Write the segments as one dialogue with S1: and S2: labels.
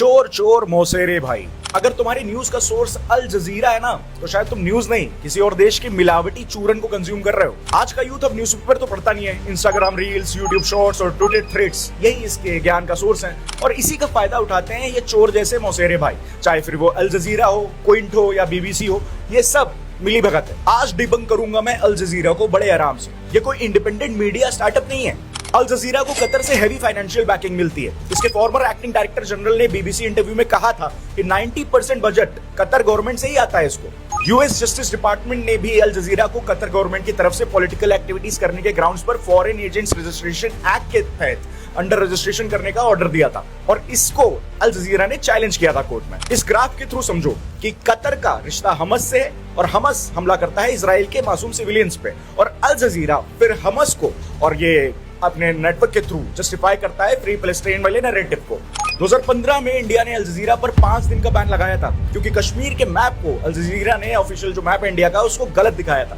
S1: चोर चोर मौसेरे भाई। अगर तुम्हारी न्यूज का सोर्स अल जजीरा है ना, तो शायद तुम न्यूज नहीं किसी और देश के मिलावटी चूरन को कंज्यूम कर रहे हो। आज का यूथ अब न्यूज़पेपर तो पढ़ता नहीं है, इंस्टाग्राम रील्स, यूट्यूब शॉर्ट्स और ट्विटर थ्रेड्स यही इसके ज्ञान का सोर्स है, और इसी का फायदा उठाते हैं ये चोर जैसे मौसेरे भाई। चाहे फिर वो अल जजीरा हो, क्विंट हो या बीबीसी हो, ये सब मिली भगत है। आज डिबंक करूंगा मैं अल जजीरा को बड़े आराम से। ये कोई इंडिपेंडेंट मीडिया स्टार्टअप नहीं है। अल जजीरा को कतर से हैवी फाइनेंशियल बैकिंग मिलती है। इसके फॉर्मर एक्टिंग डायरेक्टर जनरल ने बीबीसी इंटरव्यू में कहा था कि 90% बजट कतर गवर्नमेंट से ही आता है इसको। यूएस जस्टिस डिपार्टमेंट ने भी अल जजीरा को कतर गवर्नमेंट की तरफ से पॉलिटिकल एक्टिविटीज करने के ग्राउंड्स पर फॉरेन एजेंट्स रजिस्ट्रेशन एक्ट के तहत अंडर रजिस्ट्रेशन करने का ऑर्डर दिया था, और इसको अल जजीरा ने चैलेंज किया था कोर्ट में। इस ग्राफ के थ्रू समझो कि कतर का रिश्ता हमस से है, और हमस हमला करता है इजराइल के मासूम सिविलियंस पे, और अल जजीरा फिर हमस को और ये अपने नेटवर्क के थ्रू जस्टिफाई करता है फ्री पैलेस्टाइन वाले नैरेटिव को। 2015 में इंडिया ने अल जजीरा पर 5 दिन का बैन लगाया था, क्योंकि कश्मीर के मैप को अल जजीरा ने ऑफिशियल जो मैप है इंडिया का उसको गलत दिखाया था।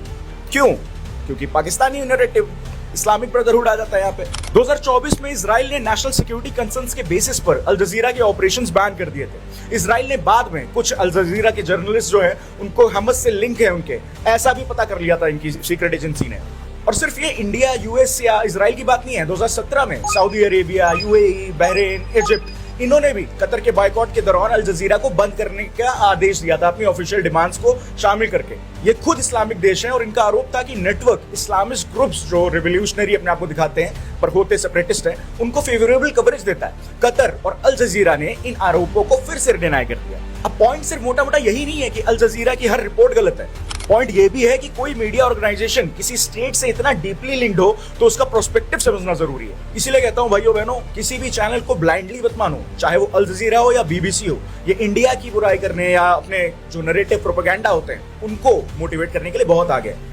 S1: क्यों? क्योंकि पाकिस्तानी नैरेटिव, इस्लामिक ब्रदरहुड आ जाता है यहाँ पे। 2024 में इजराइल ने नेशनल सिक्योरिटी कंसर्न्स के बेसिस पर अल जजीरा के ऑपरेशंस बैन कर दिए थे। इजराइल ने बाद में कुछ अल जजीरा के जर्नलिस्ट जो है उनको हमस से लिंक है उनके, ऐसा भी पता कर लिया था इनकी सीक्रेट एजेंसी ने। और सिर्फ ये इंडिया, यूएस या इजराइल की बात नहीं है। 2017 में Saudi Arabia, UAE, Bahrain, Egypt, इन्होंने भी कतर के बायकॉट के दौरान अल जजीरा को बंद करने का आदेश दिया था अपनी ऑफिशियल डिमांड्स को शामिल करके। ये खुद इस्लामिक देश हैं, और इनका आरोप था कि नेटवर्क इस्लामिस्ट ग्रुप्स जो रिवोल्यूशनरी अपने आप को दिखाते हैं पर होते सेपरेटिस्ट हैं, उनको फेवरेबल कवरेज देता है। कतर और अल जजीरा ने इन आरोपों को फिर से डिनाई कर दिया। अब पॉइंट सिर्फ मोटा मोटा यही नहीं है कि अल जजीरा की हर रिपोर्ट गलत है। पॉइंट ये भी है कि कोई मीडिया ऑर्गेनाइजेशन किसी स्टेट से इतना डीपली लिंक्ड हो तो उसका प्रोस्पेक्टिव समझना जरूरी है। इसीलिए कहता हूं भाइयों बहनों, किसी भी चैनल को ब्लाइंडली मत मानो, चाहे वो अल जजीरा हो या बीबीसी हो। ये इंडिया की बुराई करने या अपने जो नैरेटिव प्रोपेगेंडा होते हैं उनको मोटिवेट करने के लिए बहुत आगे है।